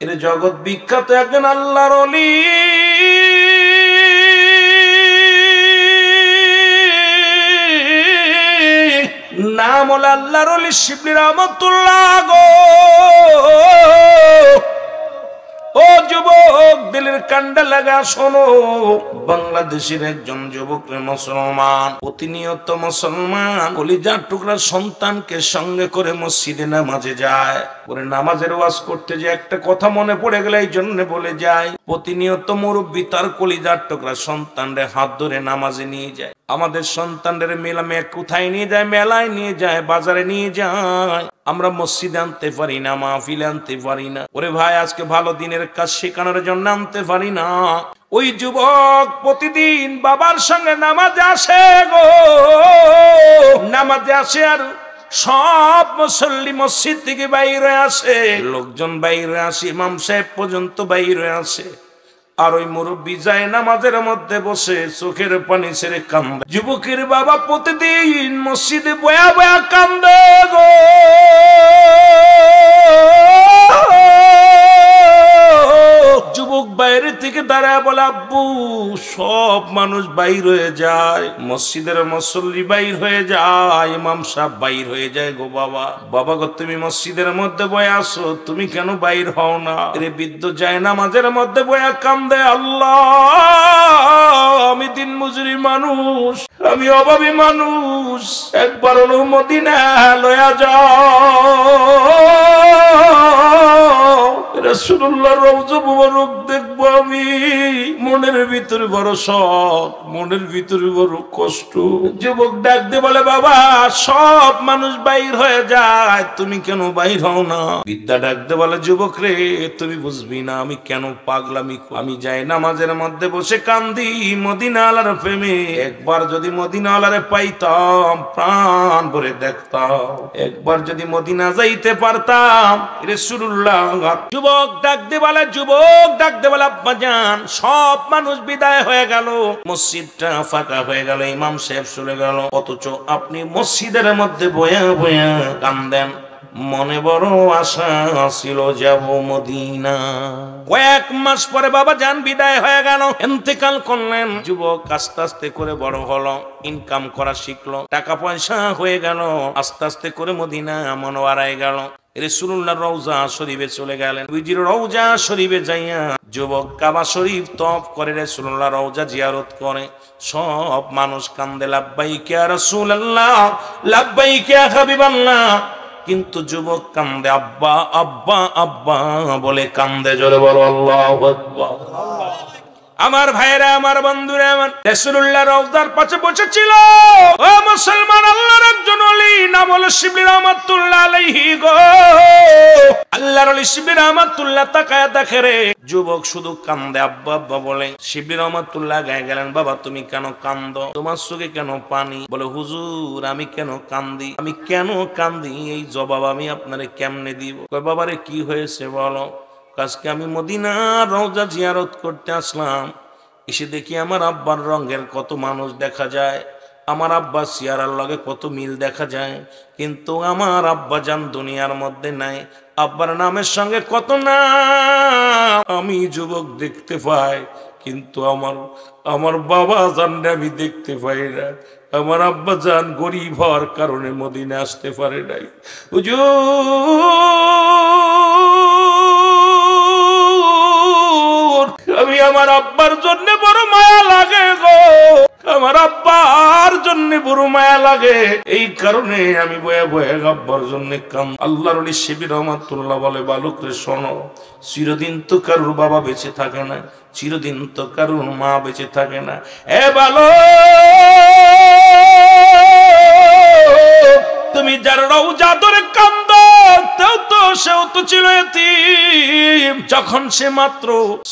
এর জগৎ বিখ্যাত একজন আল্লাহর ওলি, নাম হলো আল্লাহর ওলি শিবলি রহমাতুল্লাহ গো। ও যুবক, দিলের কান্ডা লাগা শোনো, বাংলাদেশের একজন যুবক মুসলমান, প্রতিনিয়ত মুসলমান কলিজার টুকরা সন্তানকে সঙ্গে করে মসজিদে নামাজে যায়। পরে নামাজের ওয়াজ করতে যে একটা কথা মনে পড়ে গেলে এই জন্য বলে যায়, প্রতিনিয়ত মুরব্বী তার কলিজার টুকরা সন্তানরে হাত ধরে নামাজে নিয়ে যায়। আমাদের সন্তানদের মেলামে কোথায় নিয়ে যায়? মেলায় নিয়ে যায়, বাজারে নিয়ে যায়। আমরা মসজিদে আনতে পারি না, মাহফিলে আনতে পারি না। ওরে ভাই, আজকে ভালো দিনের কাজ শেখানোর জন্য আনতে পারি না। ওই যুবক প্রতিদিন বাবার সঙ্গে নামাজে আসে গো, নামাজে আসে, আর সব মুসল্লি মসজিদ থেকে বাইরে আসে, লোকজন বাইরে আসে, ইমাম সাহেব পর্যন্ত বাইরে আসে। আর ওই মুরব্বী যায় নামাজের মধ্যে বসে চোখের পানি ছেড়ে কান্দে। যুবকের বাবা প্রতিদিন মসজিদে বয়া বয়া কান্দে গো। যুবক বাইরে থেকে দাঁড়ায় বলে, আব্বু, সব মানুষ বাইর হয়ে যায়, মসজিদের মুসল্লি বাইর হয়ে যায়, ইমাম সাহেব বাইর হয়ে যায় গো। বাবা, বাবা গো, তুমি মসজিদের মধ্যে বয়ে আসো, তুমি কেন বাইর হও না? রে বৃদ্ধ যায় নামাজের মধ্যে বয়া কান্দে, আল্লাহ, আমি দিন মজুরি মানুষ, আমি অভাবী মানুষ, একবার মদিনা লয়া যাও, রাসূলুল্লাহর রওজা মুবারক দেখবো আমি। মনের ভিতরে বড় শখ, মনের ভিতরে বড় কষ্ট। যুবক ডাক দিয়ে বলে, বাবা, সব মানুষ বাইর হয়ে যায়, তুমি কেন বাইর হও না? বিদ্যা ডাক দিয়ে বলে, যুবক রে, তুমি বুঝবি না আমি কেন পাগলামি। আমি যাই নামাজের মধ্যে বসে কান্দি মদিনা আলার প্রেমে। একবার যদি মদিনা আলারে পাইতাম, প্রাণ ভরে দেখতাম, একবার যদি মদিনা যাইতে পারতাম। রাসূলুল্লাহ যুবক ডাক দিয়ে বলে, যুবক ডাক দিয়ে বলে, আব্বা জান, সব মানুষ বিদায় হয়ে গেল, মসজিদটা ফাঁকা হয়ে গেল, ইমাম সাহেব চলে গেল, অথচ আপনি মসজিদের মধ্যে বয়া বয়া কান্দেন। মনে বড় আশা ছিল যাব মদিনা। কয়েক মাস পরে বাবা জান বিদায় হয়ে গেল, ইন্তেকাল করলেন। যুবক আস্তে আস্তে করে বড় হলো, ইনকাম করা শিখলো, টাকা পয়সা হয়ে গেল, আস্তে আস্তে করে মদিনা মনোয়ারায় গেল। রাসূলুল্লাহর রওজা শরীফে চলে গেলেন। নবীজির রওজা শরীফে যাইয়া যুবক কাবা শরীফ তওয়াফ করে রাসূলুল্লাহর রওজা জিয়ারত করে। সব মানুষ কান্দে, লাব্বাইক ইয়া রাসূলুল্লাহ, লাব্বাইক ইয়া হাবিবাল্লাহ। কিন্তু যুবক কান্দে, আব্বা আব্বা আব্বা বলে কান্দে। জোরে বলো আল্লাহু আকবার। আমার ভাইরা, আমার বন্ধুরা, আমার রাসূলুল্লাহর রওজার পাশে বসেছিল ও মুসলমান, আল্লাহর একজন ওলি, নাম হলো শিবলি রহমাতুল্লাহ আলাইহি গো। আল্লাহর ওলি শিবলি রহমাতুল্লাহ তাকায়া দেখে রে, যুবক শুধু কান্দে, আব্বা আব্বা বলে। শিবলি রহমাতুল্লাহ গায়ে গেলেন, বাবা তুমি কেন কান্দো? তোমার চোখে কেন পানি? বলে, হুজুর, আমি কেন কান্দি, আমি কেন কান্দি, এই জবাব আমি আপনারে কেমনে দিব? কয়, বাবারে কি হয়েছে বলো? আজকে আমি মদিনার রওজা জিয়ারত করতে আসলাম, এসে দেখি আমার আব্বার রঙের কত মানুষ দেখা যায়, আমার আব্বা চেহারার লগে কত মিল দেখা যায়, কিন্তু আমার আব্বা জান দুনিয়ার মধ্যে নাই। আব্বার নামের সঙ্গে কত না আমি যুবক দেখতে পাই, কিন্তু আমার বাবা জানরে আমি দেখতে পাই না। আমার আব্বা জান গরিব হওয়ার কারণে মদিনা আসতে পারে নাই। আমি আমার আব্বার জন্য বড় মায়া লাগে গো, আমার আব্বার জন্য বড় মায়া লাগে, এই কারণে আমি বয়ে বয়ে আব্বার জন্য কাম। আল্লাহর ওলি শিবলি রহমাতুল্লাহ বলে, বালক রে শোনো, চিরদিন তো কারুর বাবা বেঁচে থাকে না, চিরদিন তো কারুর মা বেঁচে থাকে না। এ বালক, তুমি যার রওজা ধরে কান্দো, সেও তো ছিল এতিম। যখন সে মাত্র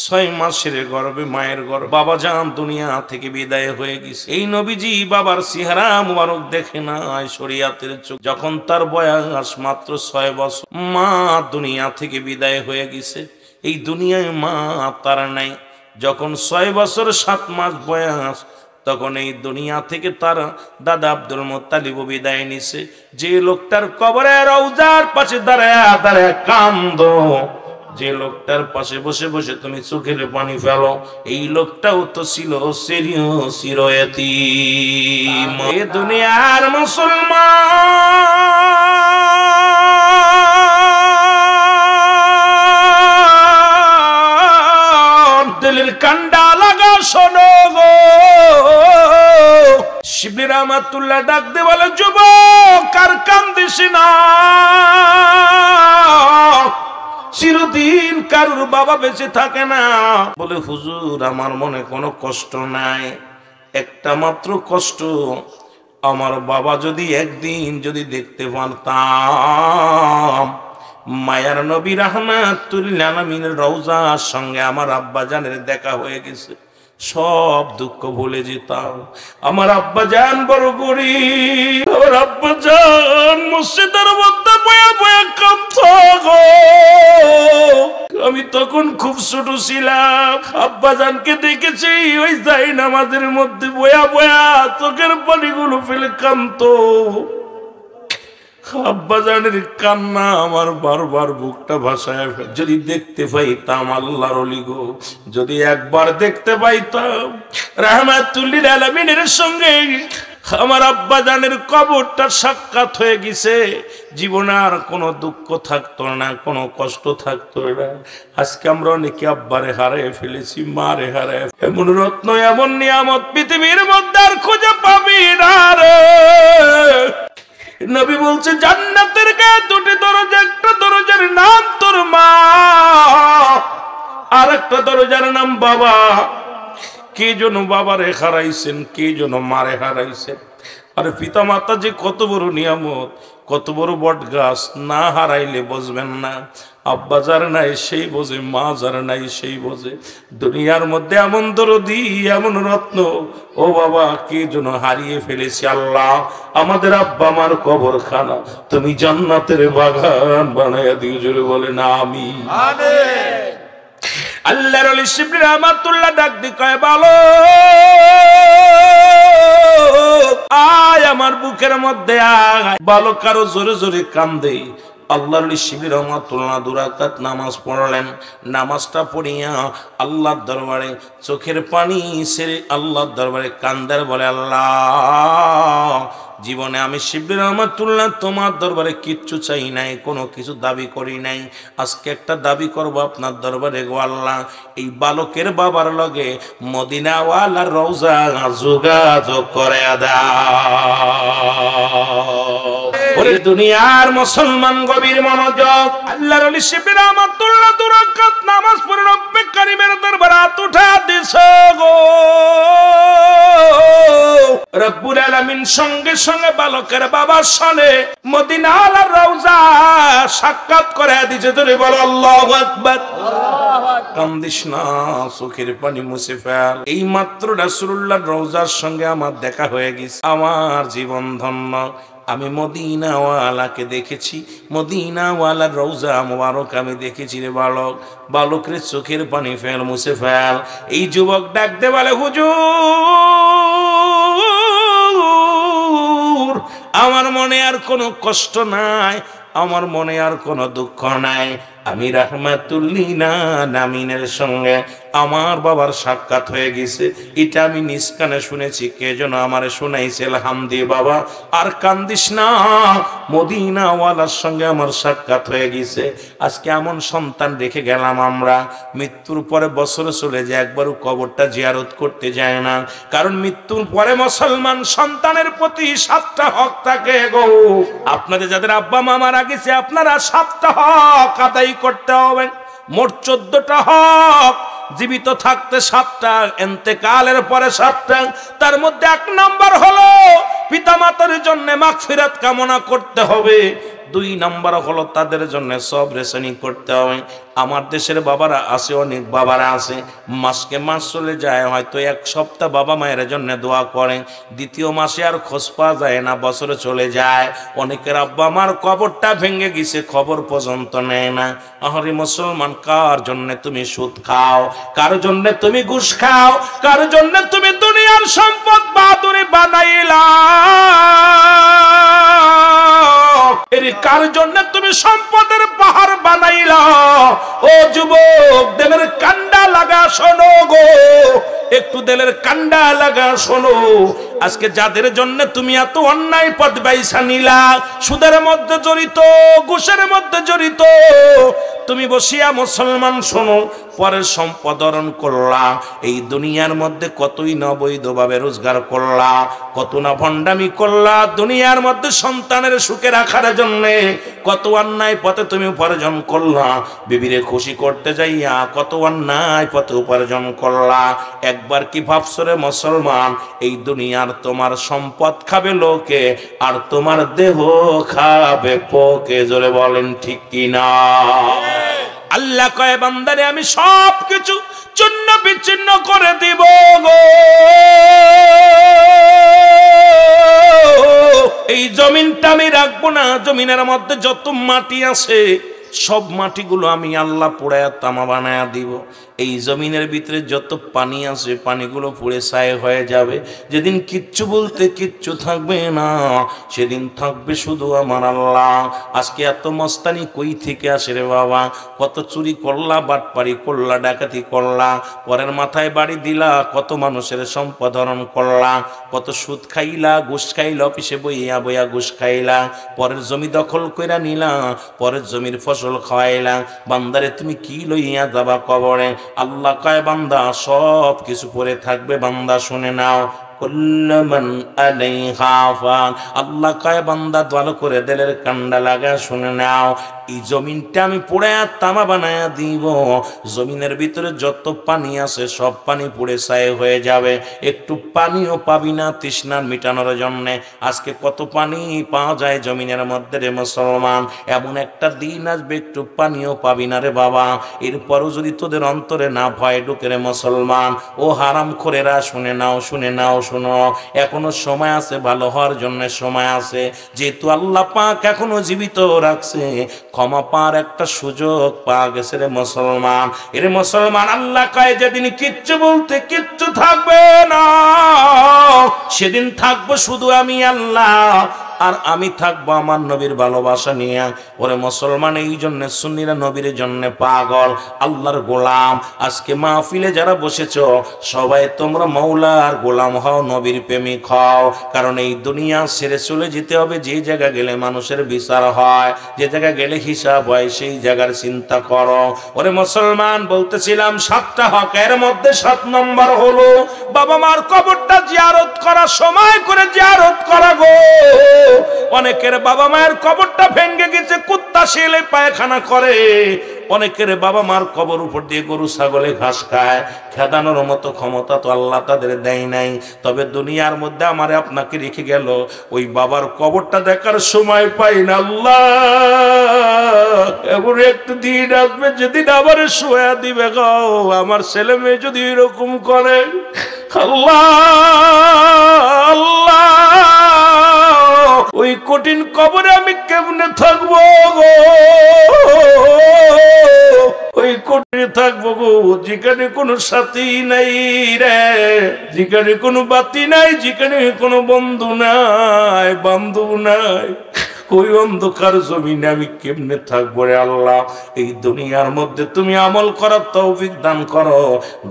6 মাসের গর্ভে, মায়ের গর্ভে, বাবা জান দুনিয়া থেকে বিদায় হয়ে গেছে। এই নবীজি বাবার চেহারা মুবারক দেখে না শরীয়তের চোখ। যখন তার বয়স মাত্র 6 বছর, মা দুনিয়া থেকে বিদায় হয়ে গেছে, এই দুনিয়ায় মা তার নাই। যখন 6 বছর 7 মাস বয়স, তখন এই দুনিয়া থেকে তার দাদা আব্দুল মুত্তালিব বিদায় নিছে। যে লোকটার কবরে রওজার পাশে দাঁড়ায় দাঁড়ায় কান্দো, যে লোকটার পাশে বসে বসে তুমি চোখের পানি ফেলো, এই লোকটাও তো ছিল চিরয়তীম। এ দুনিয়ার মুসলমান দিলের কান্ডা লাগা শোনো গো। শিবলি রহমাতুল্লাহ ডাক দে বলে, যুবক আর কান্দিস না, চিরদিন কারুর বাবা বেঁচে থাকে না। বলে, হুজুর আমার মনে কোনো কষ্ট নাই, একটা মাত্র কষ্ট, আমার বাবা যদি একদিন যদি দেখতে পারতাম মায়ার নবী রাহমাতুল আলামিনের রওজার সঙ্গে আমার আব্বাজানের দেখা হয়ে গেছে, সব দুঃখ ভুলে যেতাম। আমার আব্বাজান বড় গরিব, আমার আব্বাজান মসজিদের মধ্যে বয়া বয়া কাঁদতো গো। আমি তখন খুব ছোট ছিলাম, আব্বাজানকে দেখেছি ওই যাই নামাজের মধ্যে বয়া বয়া চোখের পানিগুলো ফেলে কাঁদতো। আব্বাজানের কান্না আমার বারবার বুকটা ভাসায়। যদি দেখতে পাইতাম আল্লাহর ওলি গো, যদি একবার দেখতে পাইতাম রাহমাতুল লিল আলামিনের সঙ্গে আমার আব্বাজানের কবরটা সাক্ষাৎ হয়ে গেছে, জীবনে আর কোনো দুঃখ থাকতো না, কোনো কষ্ট থাকতো না। আজকে আমরা অনেকে আব্বারে হারিয়ে ফেলেছি, মারে হারায়। এমন রত্ন এমন নিয়ামত পৃথিবীর মধ্যে আর খুঁজে পাবি না রে। নবী বলছে, জান্নাতের গায়ে দুটি দরজা, একটা দরজার নাম তোর মা, আর একটা দরজার নাম বাবা। কে যেন বাবারে হারাইছেন, কে যেন মারে হারাইছেন। আর পিতা মাতা যে কত বড় নিয়ামত, কত বড় বট গাছ, না হারাইলে বুঝবেন না। আব্বা যার নাই সেই বোঝে, মা যার নাই সেই বোঝে। দুনিয়ার মধ্যে এমন দরদি, এমন রত্ন, ও বাবা কে যেন হারিয়ে ফেলেছি। আল্লাহ আমাদের আব্বা মার কবরখানা তুমি জান্নাতের বাগান বানাইয়া দিও, জোরে বলেন আমিন। আল্লাহর ওলি শিবলি রহমাতুল্লাহ ডাক দি কয়, বলো আয় আমার বুকের মধ্যে আয়। বালক কারো জোরে জোরে কান্দে। আল্লাহর ওলি শিবলি রহমাতুল্লাহ 2 রাকাত নামাজ পড়লেন। নামাজটা পড়িয়া আল্লাহর দরবারে চোখের পানি ছেড়ে আল্লাহর দরবারে কান্দার বলে, আল্লাহ জীবনে আমি শিবলি রহমাতুল্লাহ তোমার দরবারে কিচ্ছু চাই নাই, কোনো কিছু দাবি করি নাই। আজকে একটা দাবি করবো আপনার দরবারে গো আল্লাহ, এই বালকের বাবার লগে মদিনাওয়ালার রওজা যোগাযোগ করে দাও। ওরে দুনিয়ার মুসলমান গভীর মনোযোগ। আল্লাহর ওলি শিবলি রহমাতুল্লাহ 2 রাকাত নামাজ পড়ে রব্বে কারীমের দরবারে হাত উঠা দিছে গো। রব্বুল আলামিন সঙ্গে সঙ্গে বালকের বাবার সামনে মদিনাওয়ালার রওজা সাক্ষাৎ করে দিয়েছে। ধরে বল আল্লাহু আকবার। কান্দিস না, চোখের পানি মুছে ফেল। এই মাত্র রাসূলুল্লাহর রওজার সঙ্গে আমার দেখা হয়ে গেছে, আমার জীবন ধন্য। আমি মদিনাওয়ালাকে দেখেছি, মদিনাওয়ালার রওজা মোবারক আমি দেখেছি রে বালক। বালকের চোখের পানি ফেল, মুছে ফেল। এই যুবক ডাক দে বলে, হুজুর আমার মনে আর কোনো কষ্ট নাই, আমার মনে আর কোনো দুঃখ নাই। আমি রাহমাতুল লিল আলামিনের সঙ্গে আমার বাবার সাক্ষাৎ হয়ে গেছে, এটা আমি নিজ কানে শুনেছি। কে যেন আমারে শুনাইছে, হামদি বাবা আর কান্দিস না, মদিনাওয়ালার সঙ্গে আমার সাক্ষাৎ হয়ে গেছে। আজকে এমন সন্তান রেখে গেলাম আমরা, মৃত্যুর পরে বছরে চলে যায়, একবারও কবরটা জিয়ারত করতে যায় না। কারণ মৃত্যুর পরে মুসলমান সন্তানের প্রতি 7টা হক থাকে গো। আপনাদের যাদের আব্বা মা মারা গেছে, আপনারা 7টা হক আদায় করতে হবে। মোট 14টা হক। জীবিত থাকতে 7টা, ইন্তেকালের পরে 7টা। তার মধ্যে 1 নাম্বার হলো পিতামাতার জন্য মাগফিরাত কামনা করতে হবে। 2 নাম্বার হলো তাদের জন্য সবর রেসানি করতে হবে। আমার দেশের বাবারা আছে, অনেক বাবারা আছে মাসকে মাস চলে যায়, হয়তো 1 সপ্তাহ বাবা মায়ের জন্য দোয়া করে, 2য় মাসে আর খোঁজ পাওয়া যায় না, বছরে চলে যায়। অনেকের আব্বা মার কবরটা ভেঙে গেছে, খবর পর্যন্ত নেয় না। আরে মুসলমান, কার জন্য তুমি সুদ খাও, কার জন্য তুমি ঘুষ খাও, কার জন্য তুমি দুনিয়ার সম্পদ বাদুরি বানাইলা? এর কার জন্য তুমি সম্পদের পাহাড় বানাইলা? ও যুবক, দিলের কান্ডা লাগা শোনো গো, একটু দিলের কান্ডা লাগা শোনো। আজকে যাদের জন্য তুমি এত অন্যায় পথ বাইছা নিলা, সুদের মধ্যে জড়িত, ঘুষের মধ্যে জড়িত, তুমি বসিয়া মুসলমান শোনো, পরের সম্পদ হরণ করলা, এই দুনিয়ার মধ্যে কতই না বৈধভাবে রোজগার করলা, কত না ভণ্ডামি করলা, দুনিয়ার মধ্যে সন্তানের সুখে রাখার জন্য কত অন্যায় পথে তুমি উপার্জন করলা, বিবিরে খুশি করতে যাইয়া কত অন্যায় পথে উপার্জন করলা। একবার কি ভাবছো রে মুসলমান, এই দুনিয়ার তোমার সম্পদ খাবে লোকে আর তোমার দেহ খাবে পোকে? জোরে বলেন ঠিক কিনা? আল্লাহ কয় বান্দারে আমি সব কিছু চূর্ণ বিচ্ছিন্ন করে দিব গো, এই জমিনটা আমি রাখবো না, জমিনের মধ্যে যত মাটি আছে সব মাটিগুলো আমি আল্লাহ পোড়ায়া তামা বানায়া দিব। এই জমিনের ভিতরে যত পানি আছে পানিগুলো পুড়ে ছাই হয়ে যাবে। যেদিন কিচ্ছু বলতে কিচ্ছু থাকবে না, সেদিন থাকবে শুধু আমার আল্লাহ। আজকে এত মস্তানি কই থেকে আসে রে বাবা? কত চুরি করলা, বাটপারি করলা, ডাকাতি করলা, পরের মাথায় বাড়ি দিলা, কত মানুষের সম্পদ হরণ করলা, কত সুদ খাইলা, ঘুষ খাইলা, অফিসে বইয়া বইয়া ঘুষ খাইলা, পরের জমি দখল কইরা নিলা, পরের জমির ফসল খাওয়াইলা। বান্দারে তুমি কি লইয়া যাবা কবরে? আল্লাহ কয় বান্দা সব কিছু পরে থাকবে, বান্দা শুনে নাও। আল্লাহ কয় বান্দা ভালো করে দিলের কান্ডা লাগা শুনে নাও, এই জমিনটা আমি পুড়ে তামা বানায়া দিব। জমিনের ভিতরে যত পানি আছে সব পানি পুড়ে ছাই হয়ে যাবে, একটু পানিও পাবি না তৃষ্ণা মিটানোর জন্য। আজকে কত পানি পাওয়া যায় জমিনের মধ্যে রে মুসলমান, এমন একটা দিন আসবে একটু পানিও পাবি না রে বাবা। এরপরও যদি তোদের অন্তরে না ভয় ঢুকে রে মুসলমান, ও হারাম খোরেরা শুনে নাও, শুনে নাও, শোনো, এখনো সময় আছে, ভালো হওয়ার জন্য সময় আছে। যেহেতু আল্লাহ পাক এখনো জীবিত রাখছে, ক্ষমা পাওয়ার একটা সুযোগ পাওয়া গেছে রে মুসলমান। এর মুসলমান আল্লাহ কয় যেদিন কিচ্ছু বলতে কিচ্ছু থাকবে না, সেদিন থাকবো শুধু আমি আল্লাহ, আর আমি থাকবো আমার নবীর ভালোবাসা নিয়ে। ওরে মুসলমান, এই জন্য সুন্নিরা নবীর জন্য পাগল, আল্লাহর গোলাম। আজকে মাহফিলে যারা বসেছ সবাই তোমরা মৌলার গোলাম হও, নবীর প্রেমিক হও, কারণ এই দুনিয়া ছেড়ে চলে যেতে হবে। যে জায়গা গেলে মানুষের বিচার হয়, যে জায়গা গেলে হিসাব হয়, সেই জায়গার চিন্তা করো। ওরে মুসলমান, বলতেছিলাম 7টা হকের মধ্যে 7 নম্বর হলো বাবা মার কবরটা জিয়ারত করা, সময় করে জিয়ারত করা গো। অনেকের বাবা মায়ের কবরটা ভেঙে গেছে, কুত্তা শিয়ালে পায়খানা করে। অনেকের বাবা মার কবর উপর দিয়ে গরু ছাগলে ঘাস খায়। খেদানোর মতো ক্ষমতা তো আল্লাহ তাদের দেয় নাই। তবে দুনিয়ার মধ্যে আমারে আপনাকে রেখে গেল, ওই বাবার কবরটা দেখার সময় পাই না। আল্লাহ, এমন একটু দিন আসবে যেদিন আবার শোয়া দিবে গো। আমার ছেলে মেয়ে যদি এরকম করে, আল্লাহ আল্লাহ, ওই কঠিন কবরে আমি কেমনে থাকবো গো? ওই কঠিনে থাকবো গো, যেখানে কোনো সাথী নাই রে, যেখানে কোনো বাতি নাই, যেখানে কোনো বন্ধু নাই, বান্ধব নাই, ওই অন্ধকার জমিনে আমি কেমনে থাকবো রে আল্লাহ? এই দুনিয়ার মধ্যে তুমি আমল করার তৌফিক দান করো,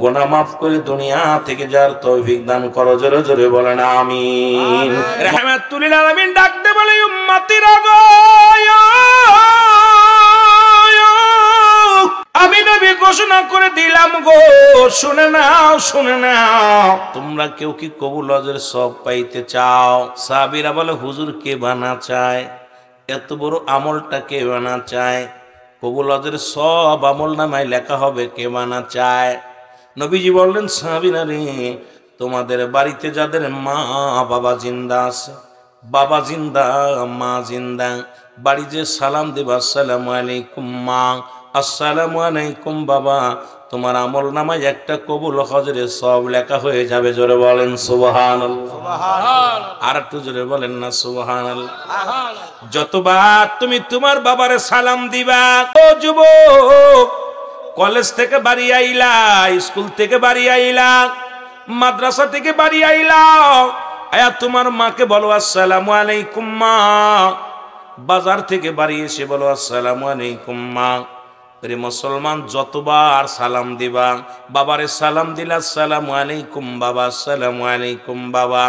গুনাহ মাফ করে দুনিয়া থেকে যার তৌফিক দান করো। জোরে জোরে বলেন আমিন। রাহমাতুল লিল আলামিন ডাকতে বলে উম্মতিরা গো, আমি নবী ঘোষণা করে দিলাম গো, শুনে নাও, শুনে নাও। তোমরা কেউ কি কবুল হজের সব পাইতে চাও? সাহাবীরা বলে হুজুর কে বানা চায়? এত বড় আমলটা কে বানা চায়? কবুল হজের সব আমল নামায় লেখা হবে, কে বানা চায়? নবীজি বললেন সাহাবীরা রে, তোমাদের বাড়িতে যাদের মা বাবা জিন্দা আছে, বাবা জিন্দা, মা জিন্দা, বাড়ি যে সালাম দেবা, আসসালামু আলাইকুম মা, আসসালামু আলাইকুম বাবা, তোমার আমল নামায় একটা কবুল হজরে সব লেখা হয়ে যাবে। জোরে বলেন সুবহানাল্লাহ। আর একটু জোরে বলেন না সুবহানাল্লাহ। যতবার তুমি তোমার বাবারে সালাম দিবা, ও যুবক, কলেজ থেকে বাড়ি আইলা, স্কুল থেকে বাড়ি আইলা, মাদ্রাসা থেকে বাড়ি আইলা, আয়া তোমার মাকে বলো আসসালামু আলাইকুম মা, বাজার থেকে বাড়ি এসে বলো আসসালামু আলাইকুম মা। রে মুসলমান, যতবার সালাম দিবা, বাবারে সালাম দিলা আসসালামু আলাইকুম বাবা, আসসালামু আলাইকুম বাবা,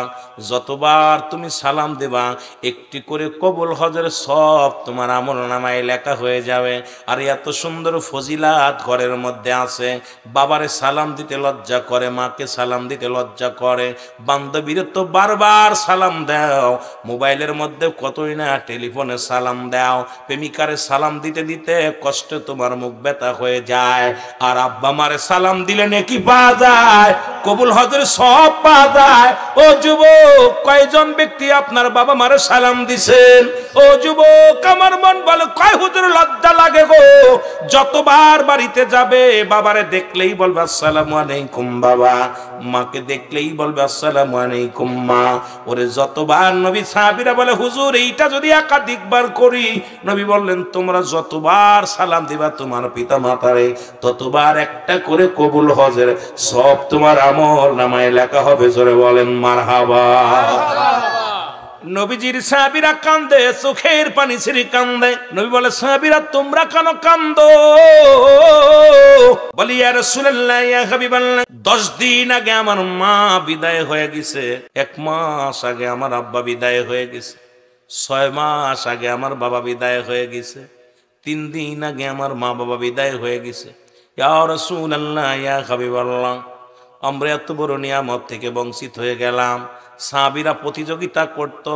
যতবার তুমি সালাম দিবা একটি করে কবুল হজের সব তোমার আমল নামায় লেখা হয়ে যাবে। আর এত সুন্দর ফজিলাত ঘরের মধ্যে আছে। বাবারে সালাম দিতে লজ্জা করে, মাকে সালাম দিতে লজ্জা করে, বান্ধবীরে তো বারবার সালাম দাও, মোবাইলের মধ্যে কতই না টেলিফোনে সালাম দাও, প্রেমিকারে সালাম দিতে দিতে কষ্ট তোমার মুখ ব্যথা হয়ে যায়। আর আব্বা মারে সালাম দিলে নেকি পাওয়া যায়, কবুল হজের সব পাওয়া যায়। ও যুবক, কয়জন ব্যক্তি আপনার বাবা মারে সালাম দিছেন? ও যুবক, আমার মন বলে কয় হুজুর লজ্জা লাগে গো। যতবার বাড়িতে যাবে বাবারে দেখলেই বলবে আসসালামু আলাইকুম বাবা, মাকে দেখলেই বলবে আসসালামু আলাইকুম মা। ওরে যতবার নবী সাহাবীরা বলে হুজুর এইটা যদি একাধিকবার করি, নবী বললেন তোমরা যতবার সালাম দিবা তোমার পিতা মাতারে ততবার একটা করে কবুল হজের সব তোমার আমল নামায় লেখা হবে। জোরে বলেন মারহাবা। নবীজির সাহাবীরা কান্দে, চোখের পানি ছেড়ে কান্দে। নবী বলে সাহাবীরা তোমরা কেন কান্দো? বলি ইয়া রাসূলুল্লাহ, ইয়া হাবিবাল্লাহ, 10 দিন আগে আমার মা বিদায় হয়ে গেছে, 1 মাস আগে আমার আব্বা বিদায় হয়ে গেছে, 6 মাস আগে আমার বাবা বিদায় হয়ে গেছে, 3 দিন আগে আমার মা বাবা বিদায় হয়ে গেছে। ইয়া রাসূলুল্লাহ, ইয়া হাবিবাল্লাহ, আমরা এত বড় নিয়ামত থেকে বঞ্চিত হয়ে গেলাম। সাহাবীরা প্রতিযোগিতা করত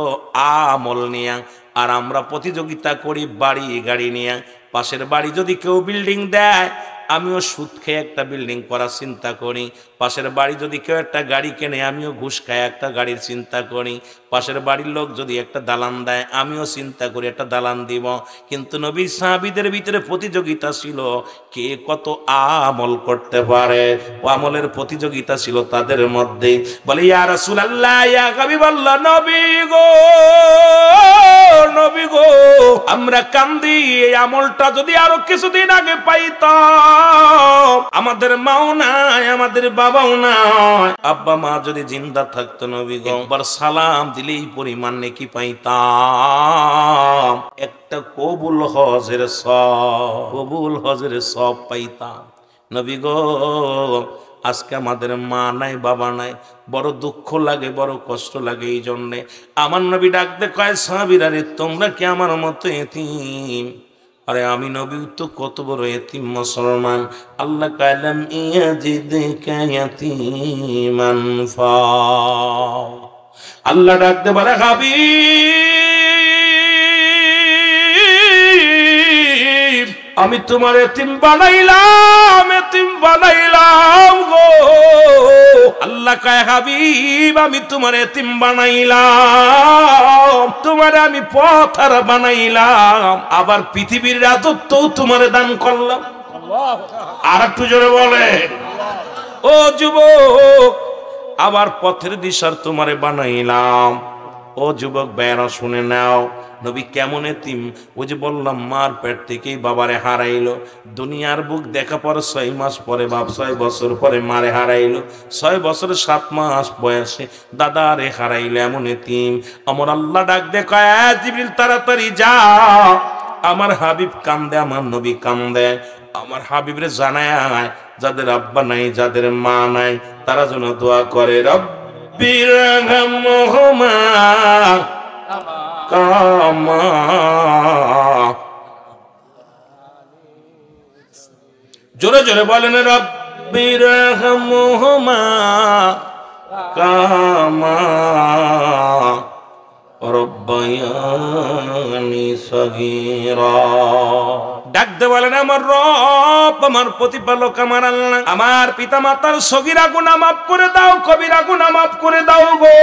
আমল নিয়ে, আর আমরা প্রতিযোগিতা করি বাড়ি গাড়ি নিয়ে। পাশের বাড়ি যদি কেউ বিল্ডিং দেয়, আমিও সুদ খেয়ে একটা বিল্ডিং করার চিন্তা করি। পাশের বাড়ি যদি কেউ একটা গাড়ি কেনে, আমিও ঘুষ খায় একটা গাড়ির চিন্তা করি। পাশের বাড়ির লোক যদি একটা দালান দেয়, আমিও চিন্তা করি একটা দালান দিব। কিন্তু নবী সাহাবীদের ভিতরে প্রতিযোগিতা ছিল কে কত আমল করতে পারে, ও আমলের প্রতিযোগিতা ছিল তাদের মধ্যে। বলে ইয়া রাসূলুল্লাহ, ইয়া হাবিবাল্লাহ, নবী গো, নবী গো, আমরা কান্দি এই আমলটা যদি আরো কিছুদিন আগে পাইতাম। আমাদের মাও নাই, আমাদের বাবাও নাই, আব্বা মা যদি জিন্দা থাকতো নবী গো, একবার সালাম দিলেই পরিমাণ নেকি পাইতাম, একটা কবুল হজের সব পাইতাম নবী গো। আজকে আমাদের মা নাই, বাবা নাই, বড় দুঃখ লাগে, বড় কষ্ট লাগে। এই জন্যে আমার নবী ডাকতে কয় সাহাবীরা রে, তোমরা কি আমার মতো এতিম? আরে আমি নবী তো কত বড় এতিম মুসলমান। আল্লাহ কালাম ইয়াজিদকা ইয়াতিমান ফা, আল্লাহ ডাকতে বলে হাবিব, আমি তোমার এতিম বানাইলাম গো। আল্লাহ কয় হাবিব, আমি তোমার এতিম বানাইলাম, তোমার আমি পথহারা বানাইলাম, আবার পৃথিবীর রাজত্ব তোমারে দান করলাম। আর একটু জোরে বলে ও যুবক, আবার পথের দিশার তোমারে বানাইলাম। ও যুবক ভাইরা শুনে নাও, নবী কেমন এতিম। ওই যে বললাম মার পেট থেকেই বাবারে হারাইলো, দুনিয়ার বুক দেখা পরে 6 মাস পরে বাপ, 6 বছর পরে মারে হারাইলো, 6 বছর 7 মাস বয়সে দাদারে হারাইলো, এমন এতিম। আমার আল্লাহ ডাক দে কয় জিবরিল তাড়াতাড়ি যা, আমার হাবিব কান্দে, আমার নবী কান্দে, আমার হাবিবরে জানায় যাদের আব্বা নাই, যাদের মা নাই, তারা যেন দোয়া করে রব্বির রহমহুমা কামা, জোরে জোরে বলেন রব্বির রহমহুমা কামা রব্বায়ানি সগীরা। ডাকতে বলেন আমার রব, আমার প্রতিপালক, আমার আল্লাহ, আমার পিতা মাতার সগীরা গুনাহ মাফ করে দাও, কবিরা গুনাহ মাফ করে দাও গো।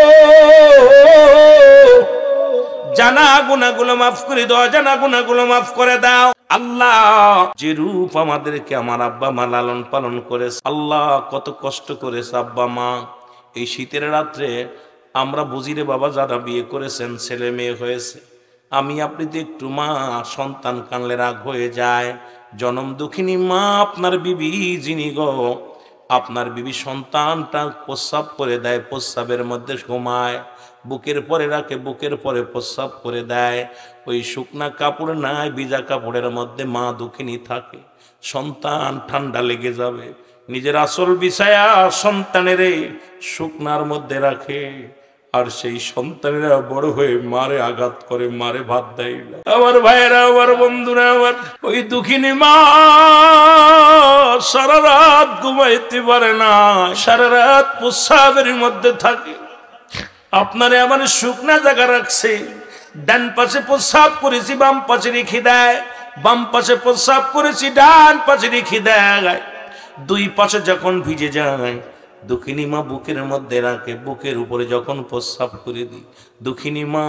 জানা গুনাহগুলো মাফ করে দাও, অজানা গুনাহগুলো মাফ করে দাও। আল্লাহ যে রূপ আমাদেরকে আমার আব্বা মা লালন পালন করেছে, আল্লাহ কত কষ্ট করেছে আব্বা মা। এই শীতের রাত্রে আমরা বুঝিরে বাবা, যারা বিয়ে করেছেন, ছেলে মেয়ে হয়েছে, আমি আপনি তো একটু মা সন্তান কানলে রাগ হয়ে যায়। জনম দুঃখিনী মা আপনার বিবি যিনি গো, আপনার বিবি সন্তানটা প্রস্রাব করে দেয়, প্রস্রাবের মধ্যে ঘুমায়, বুকের পরে রাখে, বুকের পরে প্রস্রাব করে দেয়। ওই শুকনা কাপড় নাই, ভিজা কাপড়ের মধ্যে মা দুঃখিনী থাকে। সন্তান ঠান্ডা লেগে যাবে, নিজের আসল বিছায়া সন্তানের শুকনার মধ্যে রাখে, আর সেই সন্তানেরা বড় হয়ে মারে আঘাত করে, মারে ভাত দেয় না। আমার ভাইয়েরা, আমার বন্ধুরা, আমার ওই দুঃখিনী মা সারা রাত ঘুমাইতে পারে না, সারা রাত প্রস্রাবের মধ্যে থাকে। আপনারে আমার শুকনা জায়গা রাখছে, ডান পাশে প্রস্রাব করেছি বাম পাশে রেখে দেয়, বাম পাশে প্রস্রাব করেছি ডান পাশে রেখে দেয়। দুই পাশে যখন ভিজে যায়, দুঃখিনী মা বুকের মধ্যে রাখে, বুকের উপরে যখন প্রস্রাব করে দিই, দুঃখিনী মা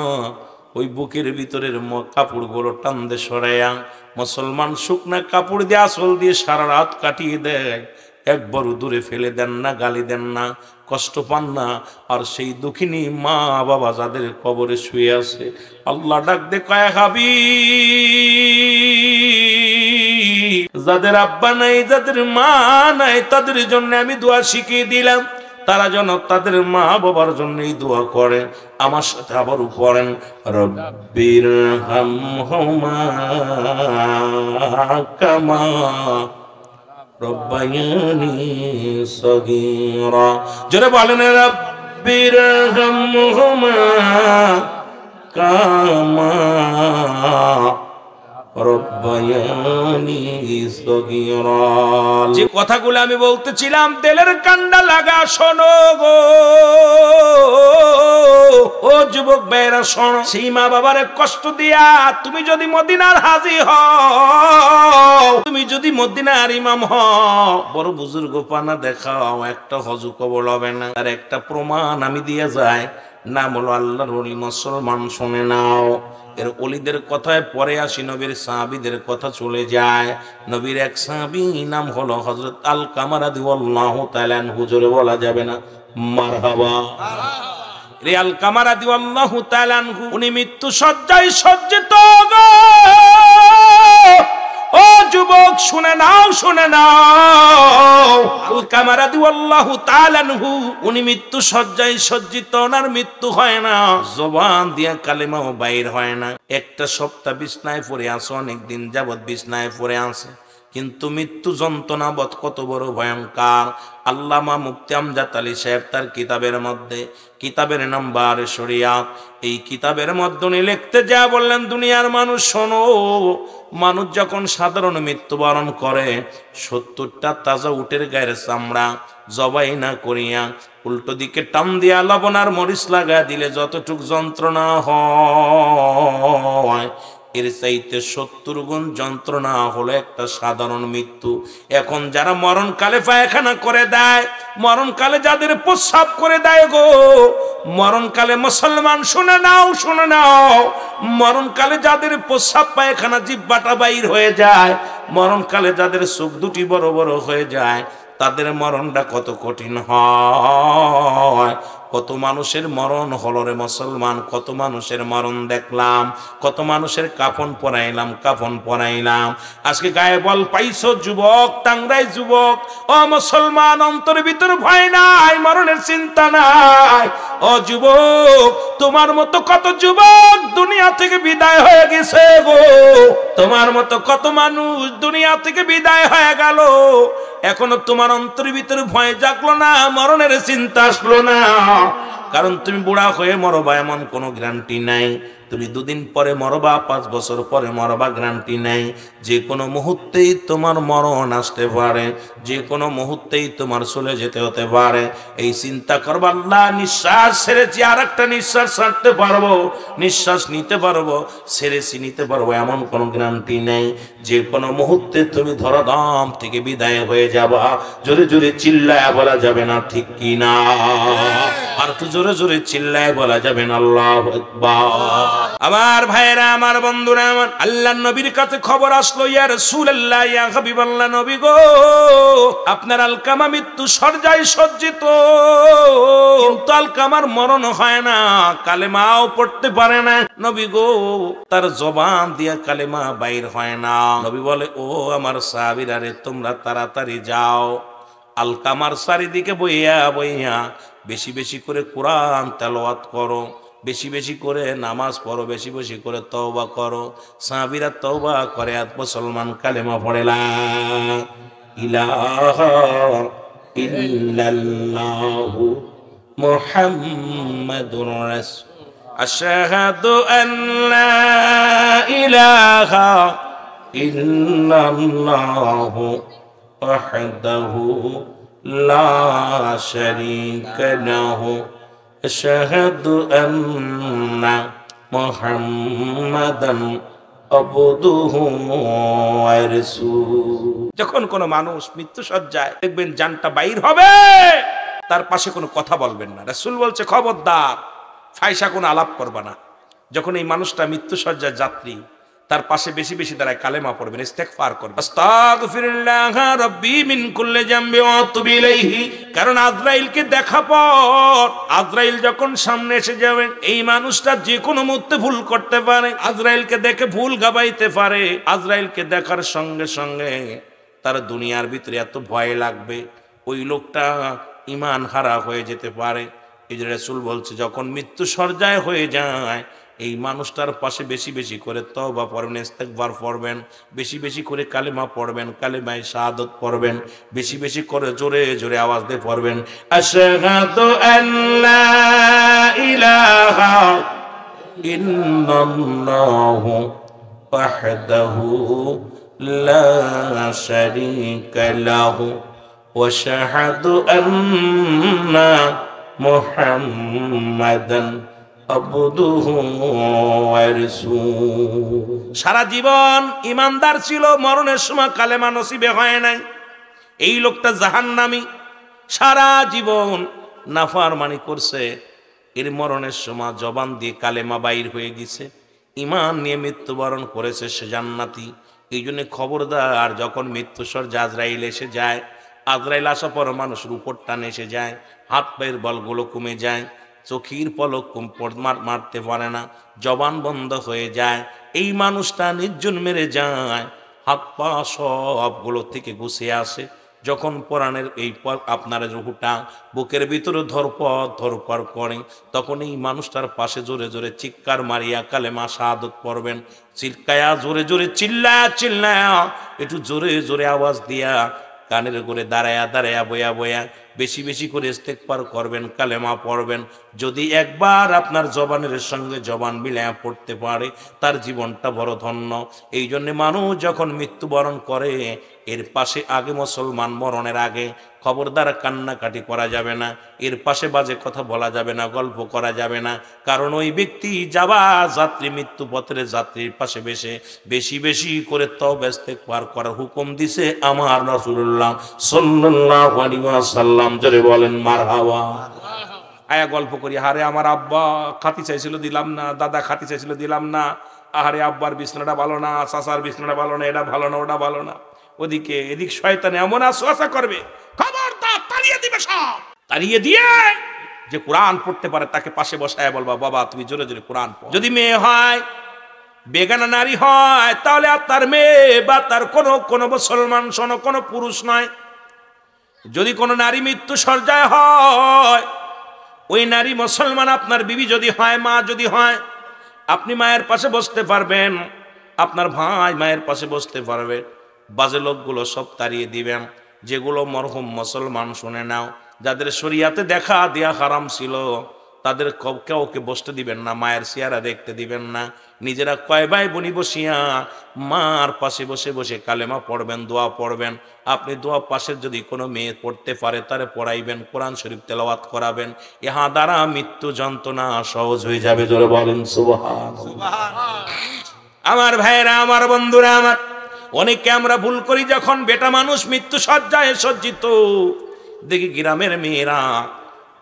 ওই বুকের ভিতরের কাপড়গুলো টান দিয়ে সরাইয়া মুসলমান শুকনা কাপড় দিয়ে আসল দিয়ে সারা রাত কাটিয়ে দেয়। একবারও দূরে ফেলে দেন না, গালি দেন না, কষ্ট পান না। আর সেই দুঃখিনী মা বাবা যাদের কবরে শুয়ে আছে, আল্লাহ ডাক দে কয় হাবি, যাদের আব্বা নাই, যাদের মা নাই, তাদের জন্য আমি দোয়া শিখিয়ে দিলাম। তারা যেন তাদের মা বাবার জন্যই দোয়া করে। আমার সাথে আবারও পড়েন, রব্বির হামহুমা কামা রব্বায়ানি সগীরা। জোরে বলেন, রব্বির হামহুমা কামা রব্বায়ানি সগীরা। যে কথাগুলো আমি বলতেছিলাম, দিলের কান্ডা লাগা শোনো গো, ও যুবক ভাইরা শোনো। সেই মা বাবারে কষ্ট দিয়া তুমি যদি মদিনার হাজী হও, তুমি যদি মদিনার ইমাম হও, বড় বুজুর্গ পানা দেখাও, একটা হজু কবুল হবে না। আর একটা প্রমাণ আমি দিয়ে যাই, নাম হলো আল্লাহর ওলি। মুসলমান শুনে নাও, এর ওলিদের কথায় পরে আসি, নবীর সাহাবীদের কথা চলে যায়। নবীর এক সাহাবী নাম হলো হযরত আলকামা রাদিয়াল্লাহু তাআলা আনহু। জোরে বলা যাবে না মারহাবা। রে আলকামা রাদিয়াল্লাহু তাআলা আনহু, উনি মৃত্যু শয্যায় সজ্জিত গো। ও যুবক শুনে নাও, শুনে নাও, আলকামা রাদিয়াল্লাহু তাআলা আনহু উনি মৃত্যু শয্যায় সজ্জিত। ওনার মৃত্যু হয় না, জবান দিয়া কালেমাও বাইর হয় না। একটা সপ্তাহ বিছনায় পড়ে আছে, অনেকদিন যাবৎ বিছনায় পড়ে আছে, কিন্তু মৃত্যু যন্ত্রণা বধ কত বড় ভয়ঙ্কর। আল্লামা মুফতি আমজাদ আলী সাহেব তার কিতাবের মধ্যে, কিতাবের নাম বারে শরিয়াত, এই কিতাবের মধ্যে উনি লিখতে যা বললেন, দুনিয়ার মানুষ শোনো, মানুষ যখন সাধারণ মৃত্যুবরণ করে, 70টা তাজা উটের গায়ের চামড়া জবাই না করিয়া উল্টো দিকে টান দিয়া লবণ আর মরিচ লাগা দিলে যতটুক যন্ত্রণা হয়, এর চাইতে 70 গুণ যন্ত্রণা হলো একটা সাধারণ মৃত্যু। এখন যারা মরণকালে পায়খানা করে দেয়, মরণকালে যাদের প্রস্রাব করে দেয় গো, মরণকালে মুসলমান শুনে নাও, শুনে নাও, মরণকালে যাদের প্রস্রাব পায়খানা জিহ্বাটা বাইর হয়ে যায়, মরণকালে যাদের চোখ দুটি বড় বড় হয়ে যায়, তাদের মরণটা কত কঠিন হয়। কত মানুষের মরণ হলো রে মুসলমান, কত মানুষের মরণ দেখলাম, কত মানুষের কাফন পরাইলাম, কাফন পরাইলাম। আজকে গায়ে বল পাইছো যুবক, টাংরাই যুবক, ও মুসলমান, অন্তরের ভিতর ভয় নাই, মরণের চিন্তা নাই। ও যুবক, তোমার মতো কত যুবক দুনিয়া থেকে বিদায় হয়ে গেছে গো, তোমার মতো কত মানুষ দুনিয়া থেকে বিদায় হয়ে গেল। এখনো তোমার অন্তরের ভিতরে ভয় জাগলো না, মরণের চিন্তা আসলো না। কারণ তুমি বুড়া হয়ে মরবা এমন কোনো গ্যারান্টি নাই, তুমি দুদিন পরে মরবা, 5 বছর পরে মরবা, গ্যারান্টি নাই। যে কোনো মুহূর্তেই তোমার মরণ আসতে পারে, যে কোনো মুহূর্তেই তোমার চলে যেতে হতে পারে। এই চিন্তা করবা, আল্লাহ নিঃশ্বাস ছেড়েছি, আর একটা নিঃশ্বাস ছাড়তে পারবো, নিঃশ্বাস নিতে পারবো, ছেড়েছি নিতে পারবো, এমন কোনো গ্যারান্টি নেই। যে কোনো মুহূর্তে তুমি ধরাধাম থেকে বিদায় হয়ে যাবা। জোরে জোরে চিল্লায় বলা যাবে না ঠিক কি না? আর তো জোরে জোরে চিল্লায় বলা যাবে না আল্লাহু আকবার। আমার ভাইরা, আমার বন্ধুরা, আমার আল্লাহর নবীর কাছে খবর আসলো, ইয়া রাসূলুল্লাহ, ইয়া হাবিবাল্লাহ, নবী গো, আপনার আলকামা মৃত্যু শয্যায় সজ্জিত, কিন্তু আলকামার মরণ হয় না, কালেমাও পড়তে পারে না। নবী গো, তার জবান দিয়া কালেমা বাইর হয় না। নবী বলে, ও আমার সাহাবীরা রে, তোমরা তাড়াতাড়ি যাও, আলকামার চারিদিকে বইয়া বইয়া বেশি বেশি করে কোরআন তেলাওয়াত করো। বেশি বেশি করে নামাজ পড়ো, বেশি বেশি করে তওবা করো। সাহাবীরা তওবা করে, আর মুসলমান কালেমা পড়ে লা ইলাহা ইল্লাল্লাহু মুহাম্মাদুর রাসূল আশহাদু আল্লা ইলাহা ইল্লাল্লাহু ওয়াহদাহু লা শারীকা লাহু আশহাদু আন্না মুহাম্মাদান আবদুহু ওয়া রাসূলুহু। যখন কোনো মানুষ মৃত্যু সজ্জায় দেখবেন জানটা বাইর হবে, তার পাশে কোনো কথা বলবেন না। রাসূল বলছে খবরদার ফায়সা কোনো আলাপ করবা না। যখন এই মানুষটা মৃত্যু সজ্জার যাত্রী, তার পাশে বেশি বেশি দাঁড়ায় কালেমা পড়বেন, ইস্তেগফার করবেন, আস্তাগফিরুল্লাহ রাব্বি মিন কুল্লি জামবি ওয়া আতুবু ইলাইহি। কারণ আজরাইলকে দেখা পর, আজরাইল যখন সামনে এসে যাবে, এই মানুষটা যে কোনো মুহূর্তে ভুল করতে পারে। আজরাইলকে দেখে ভুল গাবাইতে পারে। আজরাইলকে দেখার সঙ্গে সঙ্গে তার দুনিয়ার ভিতরে এত ভয় লাগবে, ওই লোকটা ঈমান হারা হয়ে যেতে পারে। এই যে রাসূল বলছে যখন মৃত্যু সজ্জায় হয়ে যায়, এই মানুষটার পাশে বেশি বেশি করে তওবা পড়বেন, ইস্তেগফার পড়বেন, বেশি বেশি করে কালেমা পড়বেন, কালেমায়ে শাহাদাত পড়বেন, বেশি বেশি করে জোরে জোরে আওয়াজ দিয়ে পড়বেন, আশহাদু আল্লা ইলাহা ইল্লাল্লাহু ওয়াহদাহু লা শারীকা লাহু ওয়া আশহাদু আন্না মুহাম্মাদান আবদুহু ওয়া রাসূলুহু। সারা জীবন ইমানদার ছিল, মরণের সময় কালেমা নসিবে হয় নাই। এই লোকটা জাহান্নামী, সারা জীবন নাফরমানি করছে, এর মরণের সময় জবান দিয়ে কালেমা বাইর হয়ে গেছে, ঈমান নিয়ে মৃত্যুবরণ করেছে, সে জান্নাতি। এই জন্য খবরদার, যখন মৃত্যু সজ্জায় আজরাইল এসে যায়, আজরাইল আসার পর মানুষের উপর টান এসে যায়, হাত পায়ের বলগুলো কমে যায়, চোখের পলক মারতে পারে না, জবান বন্ধ হয়ে যায়, এই মানুষটা নির্জন মেরে যায়, হাত পা সবগুলো থেকে গুছিয়ে আসে। যখন পরাণের এই আপনার রুহুটা বুকের ভিতরে ধরপর করে, তখন এই মানুষটার পাশে জোরে জোরে চিৎকার মারিয়া কালেমা শাহাদাত পড়বেন। চিল্লায়া জোরে জোরে চিল্লায়া একটু জোরে জোরে আওয়াজ দিয়া কানের করে দাঁড়ায়া দাঁড়ায়া বয়া বয়া বেশি বেশি করে ইস্তেগফার করবেন, কালেমা পড়বেন। যদি একবার আপনার জবানের সঙ্গে জবান মিলায়া পড়তে পারে, তার জীবনটা বড় ধন্য। এই জন্যে মানুষ যখন মৃত্যুবরণ করে, এর পাশে আগে মুসলমান মরণের আগে খবরদার কান্নাকাটি করা যাবে না, এর পাশে বাজে কথা বলা যাবে না, গল্প করা যাবে না। কারণ ওই ব্যক্তি যাওয়া যাত্রী, মৃত্যু পথের যাত্রীর পাশে বেশি বেশি বেশি করে তওবা ইস্তেগফার করার হুকুম দিছে আমার রাসূলুল্লাহ সাল্লাল্লাহু আলাইহি ওয়াসাল্লাম। জোরে বলেন মারহাবা। আয়া গল্প করি, আরে আমার আব্বা খাতি চাইছিল দিলাম না, দাদা খাতি চাইছিল দিলাম না, আরে আব্বার বিছনাটা ভালো না, চাচার বিছনাটা ভালো না, এটা ভালো না, ওটা ভালো না। ওদিকে এদিক শয়তান এমন আশা করবে, খবরদার তাড়িয়ে দিবে, সব তাড়িয়ে দিয়ে যে কোরআন পড়তে পারে তাকে পাশে বসায় বলবা, বাবা তুমি জোরে জোরে কোরআন পড়ো। যদি মেয়ে হয়, বেগানা নারী হয়, তাহলে আর তার মেয়ে বা তার কোনো মুসলমান শোনো কোনো পুরুষ নয়। যদি কোনো নারী মৃত্যু সজ্জায় হয়, ওই নারী মুসলমান আপনার বিবি যদি হয়, মা যদি হয়, আপনি মায়ের পাশে বসতে পারবেন, আপনার ভাই মায়ের পাশে বসতে পারবে। বাজে লোকগুলো সব তাড়িয়ে দিবেন। যেগুলো মরহুম মুসলমান শুনে নাও, যাদের শরীয়তে দেখা দেয়া হারাম ছিল, তাদের কাউকে বসতে দিবেন না, মায়ের চেহারা দেখতে দিবেন না। নিজেরা কয় ভাই বোনি বসিয়া মার পাশে বসে বসে কালেমা পড়বেন, দোয়া পড়বেন। আপনি দোয়া পাশে যদি কোনো মেয়ে পড়তে পারে তারে পড়াইবেন, কোরআন শরীফ তেলাওয়াত করাবেন। ইহা দ্বারা মৃত্যু যন্ত্রণা সহজ হয়ে যাবে। জোরে বলেন সুবহানাল্লাহ। আমার ভাইরা, আমার বন্ধুরা, আমার অনেকে আমরা ভুল করি, যখন বেটা মানুষ মৃত্যু সজ্জায় সজ্জিত দেখি গ্রামের মেয়েরা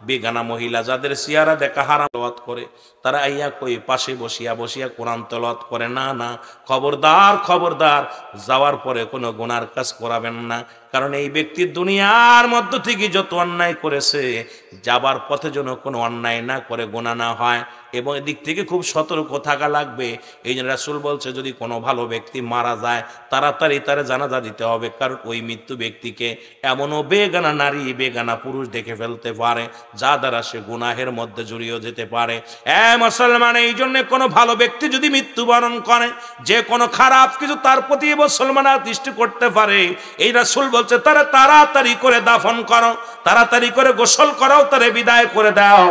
বেগানা মহিলা যাদের চেহারা দেখা হারাম তেলাওয়াত করে, তারা আইয়া কই পাশে বসিয়া বসিয়া কোরআন তেলাওয়াত করে। না না, খবরদার খবরদার, যাওয়ার পরে কোনো গুনার কাজ করাবেন না। কারণ এই ব্যক্তি দুনিয়ার মধ্য থেকে যত অন্যায় করেছে, যাবার পথে যেন কোনো অন্যায় না করে, গুনাহ না হয়, এবং এদিক থেকে খুব সতর্ক থাকা লাগবে। এই জন্য রাসূল বলছে, যদি কোনো ভালো ব্যক্তি মারা যায় তাড়াতাড়ি তার জানাজা দিতে হবে, কারণ ওই মৃত্যু ব্যক্তিকে এমনও বেগানা নারী বেগানা পুরুষ দেখে ফেলতে পারে, যা দ্বারা সে গুনাহের মধ্যে জড়িয়ে যেতে পারে। মুসলমান, এই জন্য কোনো ভালো ব্যক্তি যদি মৃত্যুবরণ করে, যে কোনো খারাপ কিছু তার প্রতি মুসলমান দৃষ্টি করতে পারে, এই রাসূল বলছে তারা তাড়াতাড়ি করে দাফন করো, তাড়াতাড়ি করে গোসল করো, তারে বিদায় করে দাও।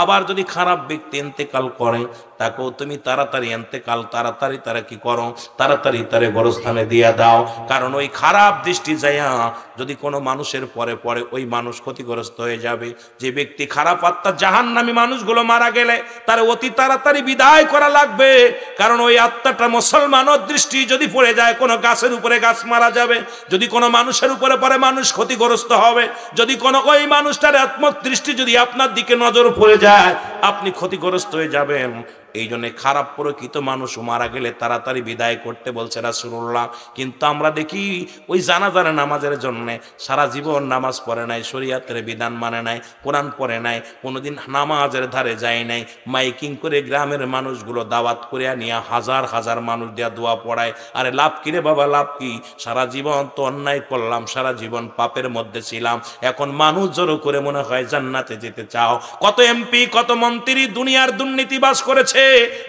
আবার যদি খারাপ ব্যক্তি ইন্তেকাল করে, তাকেও তুমি তাড়াতাড়ি ইন্তেকাল, তাড়াতাড়ি তারা কি করো, তাড়াতাড়ি তারে গোরস্থানে দিয়ে দাও। কারণ ওই খারাপ দৃষ্টি যাইয়া যদি কোনো মানুষের পরে পরে, ওই মানুষ ক্ষতিগ্রস্ত হয়ে যাবে। যে ব্যক্তি খারাপ আত্মা জাহান্নামী মানুষগুলো মারা গেলে তার অতি তাড়াতাড়ি বিদায় করা লাগবে, কারণ ওই আত্মাটা মুসলমানের দৃষ্টি যদি পড়ে যায়, কোনো গাছের উপরে গাছ মারা যাবে, যদি কোনো মানুষের উপরে পরে মানুষ ক্ষতিগ্রস্ত হবে, যদি কোনো ওই মানুষটার আত্মদৃষ্টি যদি আপনার দিকে নজর পড়ে যায়, আপনি ক্ষতিগ্রস্ত হয়ে যাবেন। এই জন্য খারাপ প্রকৃত মানুষ মারা গেলে তাড়াতাড়ি বিদায় করতে বলছে রাসূলুল্লাহ। কিন্তু আমরা দেখি ওই জানাজার নামাজের জন্য সারা জীবন নামাজ পড়ে নাই, শরীয়তের বিধান মানে নাই, কোরআন পড়ে নাই, কোনোদিন নামাজের ধারে যায় নাই, মাইকিং করে গ্রামের মানুষগুলো দাওয়াত করে নিয়ে হাজার হাজার মানুষ দেয়া দোয়া পড়ায়। আরে লাভ কি রে বাবা, লাভ কি? সারা জীবন তো অন্যায় করলাম, সারা জীবন পাপের মধ্যে ছিলাম, এখন মানুষ জড়ো করে মনে হয় জান্নাতে যেতে চাও। কত এমপি কত মন্ত্রী দুনিয়ার দুর্নীতিবাজ করেছে,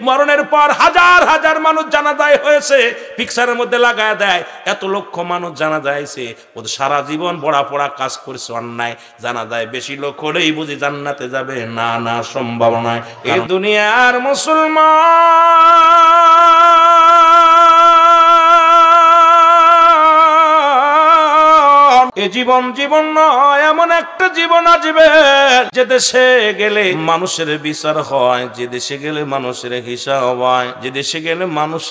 মরণের পর হাজার হাজার মানুষ জানাজায় হয়েছে, পিকচারের মধ্যে লাগায় দেয়, এত লক্ষ মানুষ জানাজায়ছে, ও সারা জীবন বড়া পড়া কাজ করছে, অন্যায় জানাজায় বেশি লোক হলেই বুঝি জান্নাতে যাবে? না না, সম্ভব নয়। এই দুনিয়ার মুসলমান, এ জীবন জীবন নয়, এমন একটা জীবন আসবে যে দেশে গেলে মানুষের বিচার হয়, যে দেশে গেলে মানুষের হিসাব হয়, যে দেশে গেলে মানুষ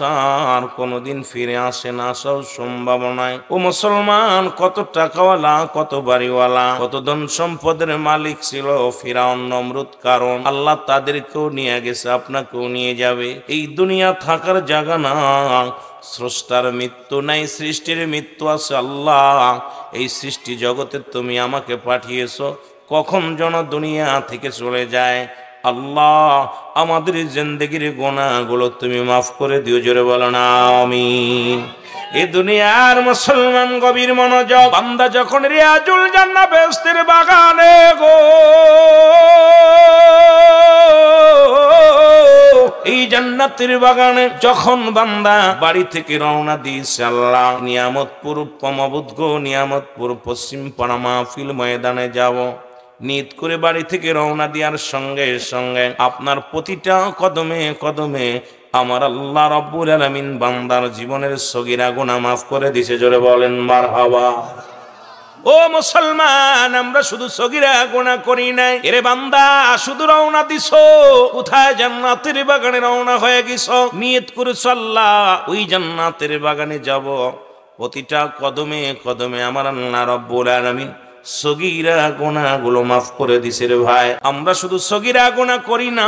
আর কোনোদিন ফিরে আসে না, আসাও সম্ভব নয়। ও মুসলমান, কত টাকাওয়ালা, কত বাড়িওয়ালা, কত ধন সম্পদের মালিক ছিল ফিরাউন নমরুদ, কারণ আল্লাহ তাদেরকেও নিয়ে গেছে, আপনাকেও নিয়ে যাবে। এই দুনিয়া থাকার জায়গা না, স্রষ্টার মৃত্যু নাই, সৃষ্টির মৃত্যু আছে। আল্লাহ, এই সৃষ্টি জগতে তুমি আমাকে পাঠিয়েছো, কখন যেন দুনিয়া থেকে চলে যায়। আল্লাহ, আমাদের জিন্দেগির গুনাহগুলো তুমি মাফ করে দিও, জোরে বলো না আমিন। এই দুনিয়ার মুসলমান গভীর মনোযোগ, বান্দা যখন রিয়াজুল জান্নাহ বেহেশতের বাগানে গো, এই জান্নাতের বাগানে যখন বান্দা বাড়ি থেকে রওনা দিয়েছে, আল্লাহ নিয়ামতপুর পমাবুদ গো, নিয়ামতপুর পশ্চিম পাড়া মাহফিল ময়দানে যাব, নিয়ত করে বাড়ি থেকে রওনা দেওয়ার সঙ্গে সঙ্গে আপনার প্রতিটা কদমে কদমে আমার আল্লাহ রাব্বুল আলামিন বান্দার জীবনের সগীরা গুনাহ মাফ করে দিয়েছে, জোরে বলেন মারহাবা। ও মুসলমান, আমরা শুধু সগীরা গুনাহ করি নাই, এরে বান্দা শুধু রওনা দিছো কোথায়? জান্নাতের বাগানে রওনা হয়ে গেছো, নিয়ত করেছো আল্লাহ ওই জান্নাতের বাগানে যাব। প্রতিটা কদমে কদমে আমার আল্লাহ রাব্বুল আলামিন সগীরা গুনাহগুলো মাফ করে দিছে রে ভাই। আমরা শুধু সগীরা গুনাহ করি না,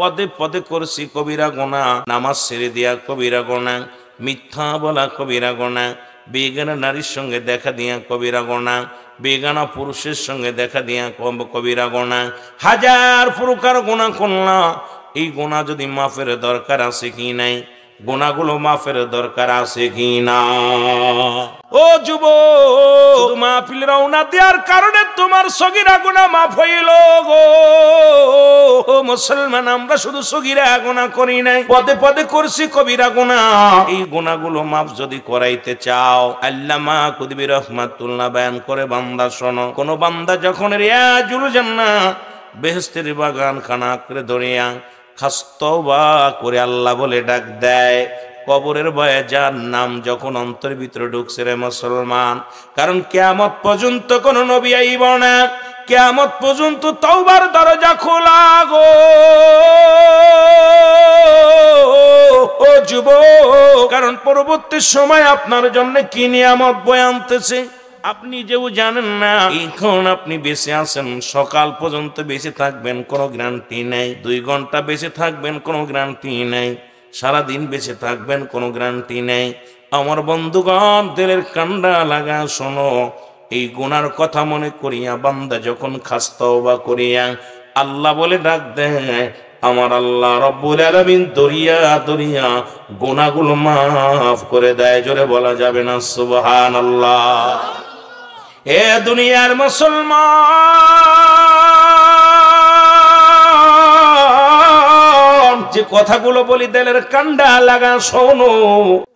পদে পদে করছি কবিরা গুনাহ, নামাজ ছেড়ে দিয়া কবিরা গুনাহ, মিথ্যা বলা কবিরা গুনাহ, বেগানা নারীর সঙ্গে দেখা দিয়া কবিরা গুনাহ, বেগানা পুরুষের সঙ্গে দেখা দিয়া কবিরা গুনাহ, হাজার প্রকার গুনাহ করলাম। এই গুনাহ যদি মাফের দরকার আছে কি নাই? গুনাহগুলো মাফের দরকার আছে কি না? ও যুবক, মাহফিল রওনা দেওয়ার কারণে তোমার সগীরা গুনাহ মাফ হইল গো। ও মুসলমান, আমরা শুধু সগীরা গুনাহ করি নাই, পদে পদে করছি কবিরা গুনাহ। এই গুনাহগুলো মাফ যদি করাইতে চাও, আল্লামা কুতুবী রাহমাতুল্লাহ বয়ান করে, বান্দা শোনো, কোন বান্দা যখন রিয়াজুল জান্নাহ বেহেশতের বাগান খানা আঁকড়ে ধরিয়া খাস্তবা করে আল্লাহ বলে ডাক দেয়, কবরের ভয়ে যার নাম যখন অন্তর ভিতরে ঢুকছে রে মুসলমান, কারণ কিয়ামত পর্যন্ত কোন নবী আইব না, কিয়ামত পর্যন্ত তওবার দরজা খোলা গো। ও যুবক, কারণ পরবর্তী সময় আপনার জন্য কি নিয়ামত বয়ে আনতেছে আপনি যেও জানেন না। এখন আপনি বেঁচে আছেন, সকাল পর্যন্ত বেঁচে থাকবেন কোনো গ্যারান্টি নেই, 2 ঘন্টা বেঁচে থাকবেন কোনো গ্যারান্টি নেই, সারাদিন বেঁচে থাকবেন কোনো গ্যারান্টি নেই। আমার বন্ধুগণ, দিলের কান্ডা লাগা শোনো, এই গুনার কথা মনে করিয়া বান্দা যখন খাস তওবা করিয়া আল্লাহ বলে ডাক দেয়, আমার আল্লাহ রব্বুল আলামিন দরিয়া দরিয়া গুনাহগুলো মাফ করে দেয়। জোরে বলা যাবে না সুবহানাল্লাহ? এ দুনিয়ার মুসলমান, যে কথাগুলো বলি দিলের কান্ডা লাগা শোনো।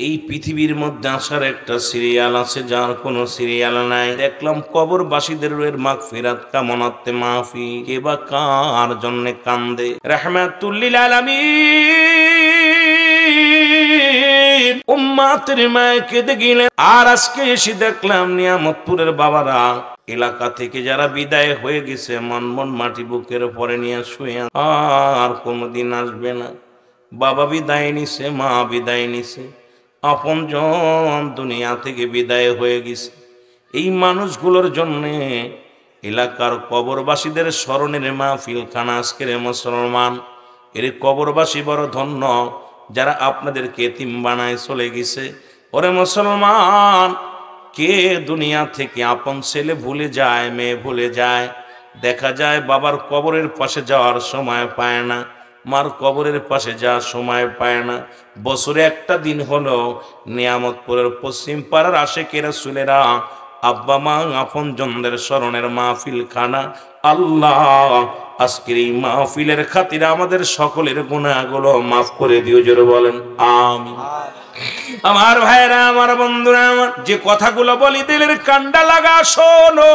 এই পৃথিবীর মধ্যে আসার একটা সিরিয়াল আছে যার কোনো সিরিয়াল নাই। দেখলাম কবরবাসীদের রুহের মাগফিরাত কামনাতে মাফি, কে বা কার জন্য কান্দে। রাহমাতুল লিল আলামিন উম্মাতের মায়ে কেঁদে গেলেন। আর আজকে এসে দেখলাম নিয়ামতপুরের বাবারা এলাকা থেকে যারা বিদায় হয়ে গেছে মন মাটি বুকের উপরে নিয়ে শুয়ে আর কোনোদিন আসবে না। বাবা বিদায় নিছে, মা বিদায় নিছে, আপনজন দুনিয়া থেকে বিদায় হয়ে গেছে। এই মানুষগুলোর জন্য এলাকার কবরবাসীদের স্মরণের মাহফিল খানা আজকের মুসলমান। এর কবরবাসী বড় ধন্য যারা আপনাদেরকে এতিম বানায় চলে গেছে। ওরে মুসলমান, কে দুনিয়া থেকে আপন ছেলে ভুলে যায়, মেয়ে ভুলে যায়। দেখা যায় বাবার কবরের পাশে যাওয়ার সময় পায় না, মার কবরের পাশে যাওয়ার সময় পায় না। বছরে একটা দিন হলো নিয়ামতপুরের পশ্চিম পাড়ার আশেকের রাসূলেরা আব্বা মা আপন জনদের স্মরণের মাহফিল খানা। আল্লাহ আজকের এই মাহফিলের খাতিরে আমাদের সকলের গুনাহগুলো মাফ করে দিও। জোরে বলেন আমিন। আমার ভাইরা, আমার বন্ধুরা, আমার যে কথাগুলো বলি দিলের কান্ডা লাগা শোনো।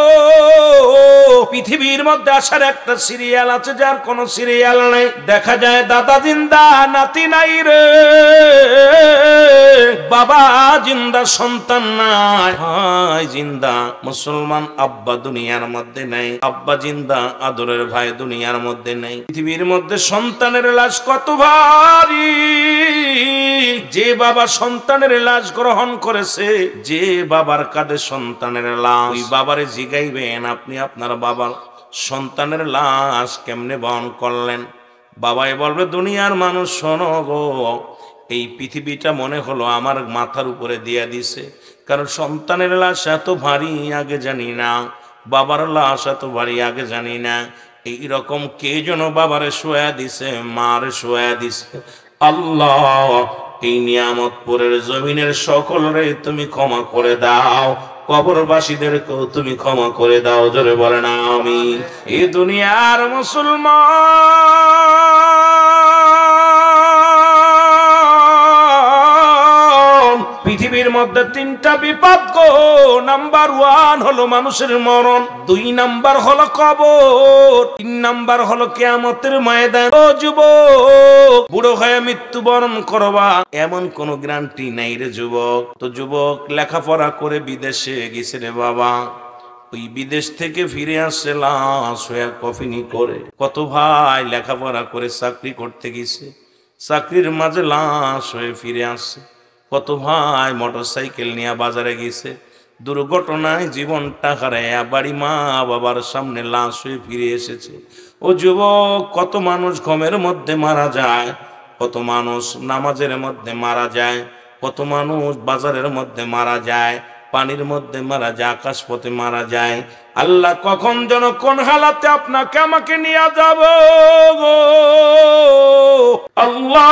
পৃথিবীর মধ্যে আসার একটা সিরিয়াল আছে যার কোনো সিরিয়াল নাই। দেখা যায় দাদা জিন্দা নাতি নাই রে, বাবা জিন্দা সন্তান নাই, ভাই জিন্দা মুসলমান আব্বা দুনিয়ার মধ্যে নাই, আব্বা জিন্দা আদরের ভাই দুনিয়ার মধ্যে নাই। পৃথিবীর মধ্যে সন্তানের লাশ কত ভারী। যে বাবা সন্তানের লাশ গ্রহণ করেছে, যে বাবার কাঁধে সন্তানের লাশ, ওই বাবারে জিগাইবেন আপনি আপনার বাবার সন্তানের লাশ কেমনে বহন করলেন। বাবাই বলবে দুনিয়ার মানুষ শোনো গো, এই পৃথিবীটা মনে হলো আমার মাথার উপরে দিয়া দিছে। কারণ সন্তানের লাশ এত ভারী আগে জানি না, বাবার লাশ এত ভারী আগে জানি না। এইরকম কে যেন বাবারে শোয়া দিছে, মারে শোয়া দিছে। আল্লাহ এই নিয়ামতপুরের জমিনের সকলরে তুমি ক্ষমা করে দাও, কবরবাসীদেরকেও তুমি ক্ষমা করে দাও। জোরে বলেন আমিন। এই দুনিয়ার মুসলমান, পৃথিবীর মধ্যে তিনটা বিপদ গো। নাম্বার 1 হলো মানুষের মরণ, 2 নাম্বার হলো কবর, 3 নাম্বার হলো কিয়ামতের ময়দান। ও যুবক, বুড়ো হয়ে মৃত্যুবরণ করবা এমন কোন গ্যারান্টি নাই রে যুবক। তো যুবক লেখাপড়া করে বিদেশে গেছে রে বাবা, ওই বিদেশ থেকে ফিরে আসছে লাশ হয়ে কফিনি করে। কত ভাই লেখাপড়া করে চাকরি করতে গেছে, চাকরির মাঝে লাশ হয়ে ফিরে আসছে। কত ভাই মোটরসাইকেল নিয়ে বাজারে গেছে, দুর্ঘটনায় জীবনটা হারায়া বাড়ি মা বাবার সামনে লাশ হয়ে ফিরে এসেছে। ও যুবক, কত মানুষ ঘুমের মধ্যে মারা যায়, কত মানুষ নামাজের মধ্যে মারা যায়, কত মানুষ বাজারের মধ্যে মারা যায়, পানির মধ্যে মারা যায়, আকাশ পথে মারা যায়। আল্লাহ কখন যেন কোন হালাতে আপনাকে আমাকে নিয়ে যাব গো। আল্লাহ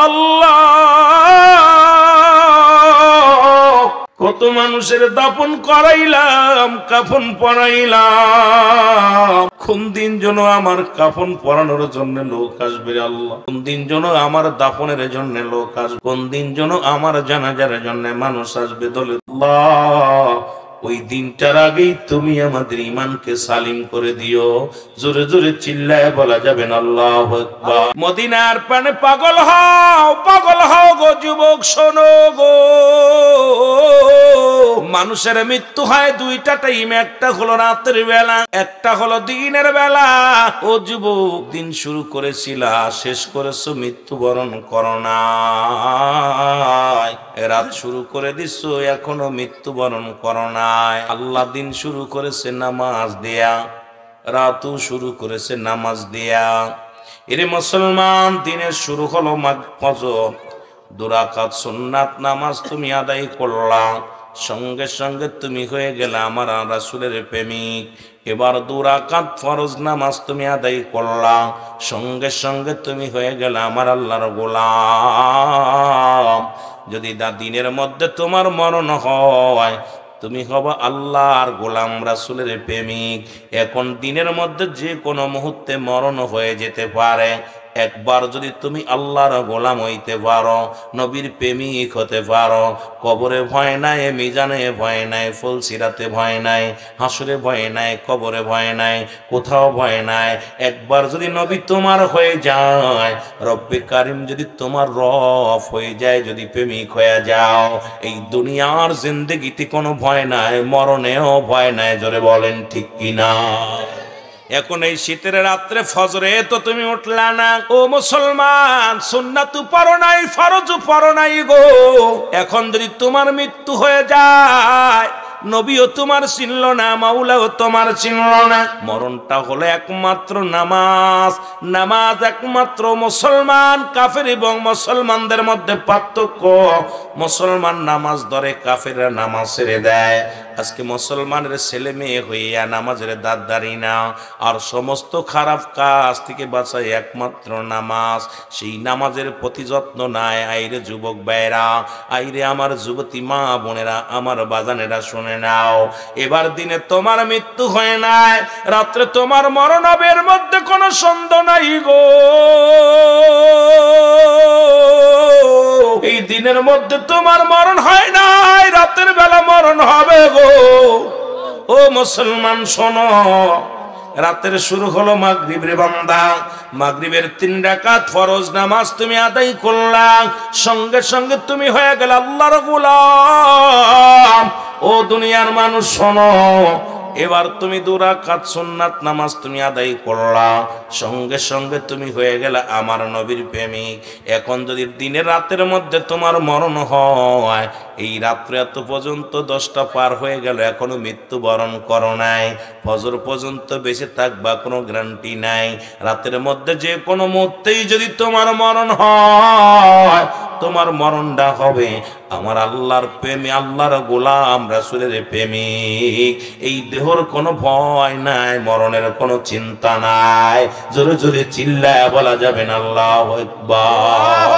আল্লাহ, কত মানুষের দাফন করাইলাম, কাফন পরাইলাম। কোন দিন যেন আমার কাফন পরানোর জন্য লোক আসবে আল্লাহ, কোন দিন যেন আমার দাফনের জন্য লোক আসবে, কোন দিন যেন আমার জানাজার জন্য মানুষ আসবে দলে। আল্লাহ ওই দিনটার আগেই তুমি আমাদের ঈমানকে সালিম করে দিও। জোরে জোরে চিল্লায় বলা যাবে না আল্লাহু আকবার। মদিনার প্রাণে পাগল হও গো যুবক, শোনো গো। মানুষের মৃত্যু হয় 2টা টাইমে, একটা হলো রাতের বেলা, একটা হলো দিনের বেলা। ও যুবক, দিন শুরু করেছিলা, শেষ করেছো মৃত্যুবরণ করো নাই। রাত শুরু করে দিছো, এখনো মৃত্যুবরণ করো নাই। আল্লাহ দিন শুরু করেছে নামাজ দেয়া, রাতও শুরু করেছে নামাজ দেয়া। এরে মুসলমান, দিনের শুরু হলো ফজর, 2 রাকাত সুন্নাত নামাজ তুমি আদায় করলা, সঙ্গে সঙ্গে তুমি হয়ে গেলে আমার রাসূলের প্রেমিক। এবার 2 রাকাত ফরজ নামাজ তুমি আদায় করলা, সঙ্গে সঙ্গে তুমি হয়ে গেলে আমার আল্লাহর গোলাম। যদি দিনের মধ্যে তোমার মরণ হয়, তুমি হবে আল্লাহর গোলাম, রাসূলের প্রেমিক। এখন দিনের মধ্যে যে কোনো মুহূর্তে মরণ হয়ে যেতে পারে। একবার যদি তুমি আল্লাহর গোলাম হইতে পারো, নবীর প্রেমিক হতে পারো, কবরে ভয় নাই, মিজানে ভয় নাই, ফুলসিরাতে ভয় নাই, হাসরে ভয় নাই, কবরে ভয় নাই, কোথাও ভয় নাই। একবার যদি নবী তোমার হয়ে যায়, রব্বে কারিম যদি তোমার রব হয়ে যায়, যদি প্রেমিক হয়ে যাও, এই দুনিয়ার জিন্দেগিতে কোনো ভয় নাই, মরণেও ভয় নাই। জোরে বলেন ঠিক কিনা? এখন এই শীতের রাত্রে ফজরে তো তুমি উঠলা না, ও মুসলমান, সুন্নাত পড়ো নাই, ফরজ পড়ো নাই গো। এখন যদি তোমার মৃত্যু হয়ে যায়, নবীও তোমার চিনল না, মাওলাও তোমার চিনল না। মরণটা হলো একমাত্র নামাজ। নামাজ একমাত্র মুসলমান, কাফের এবং মুসলমানদের মধ্যে পার্থক্য, মুসলমান নামাজ ধরে, কাফেররা নামাজ ছেড়ে দেয়। আজকে মুসলমানের ছেলে মেয়ে হইয়া নামাজের দাঁড়ি না, আর সমস্ত খারাপ কাজ থেকে বাঁচায় একমাত্র নামাজ। সেই নামাজের প্রতি যত্ন নাই। আইরে যুবক ভাইরা, আইরে আমার যুবতী মা বোনেরা, আমার বাজানেরা, শুনে নাও, এবার দিনে তোমার মৃত্যু হয় নাই, রাত্রে তোমার মরণ হবে, এর মধ্যে কোনো সন্দেহ নাই গো। এই দিনের মধ্যে তোমার মরণ হয় নাই, রাতের বেলা মরণ হবে গো। ও মুসলমান শোনো, রাতের শুরু হলো মাগরিব রে বান্দা। মাগরিবের 3 রাকাত ফরজ নামাজ তুমি আদায় করলা, সঙ্গে সঙ্গে তুমি হয়ে গেল আল্লাহর গোলাম। ও দুনিয়ার মানুষ শোনো, এবার তুমি 2 রাকাত সুন্নাত নামাজ তুমি আদায় করলা, সঙ্গে সঙ্গে তুমি হয়ে গেলে আমার নবীর প্রেমিক। এখন যদি দিনের রাতের মধ্যে তোমার মরণ হয়, এই রাত্রে এত পর্যন্ত 10টা পার হয়ে গেল, এখনো মৃত্যুবরণ করো নাই, ফজর পর্যন্ত বেঁচে থাকবা, কোনো গ্যারান্টি নাই। রাতের মধ্যে যে কোনো মুহূর্তেই যদি তোমার মরণ হয়, তোমার মরণটা হবে আমার আল্লাহর প্রেমে, আল্লাহর গোলাম, রাসূলের প্রেমিক। এই দেহর কোনো ভয় নাই, মরণের কোনো চিন্তা নাই। জোরে জোরে চিল্লায় বলা যাবে না আল্লাহু আকবার।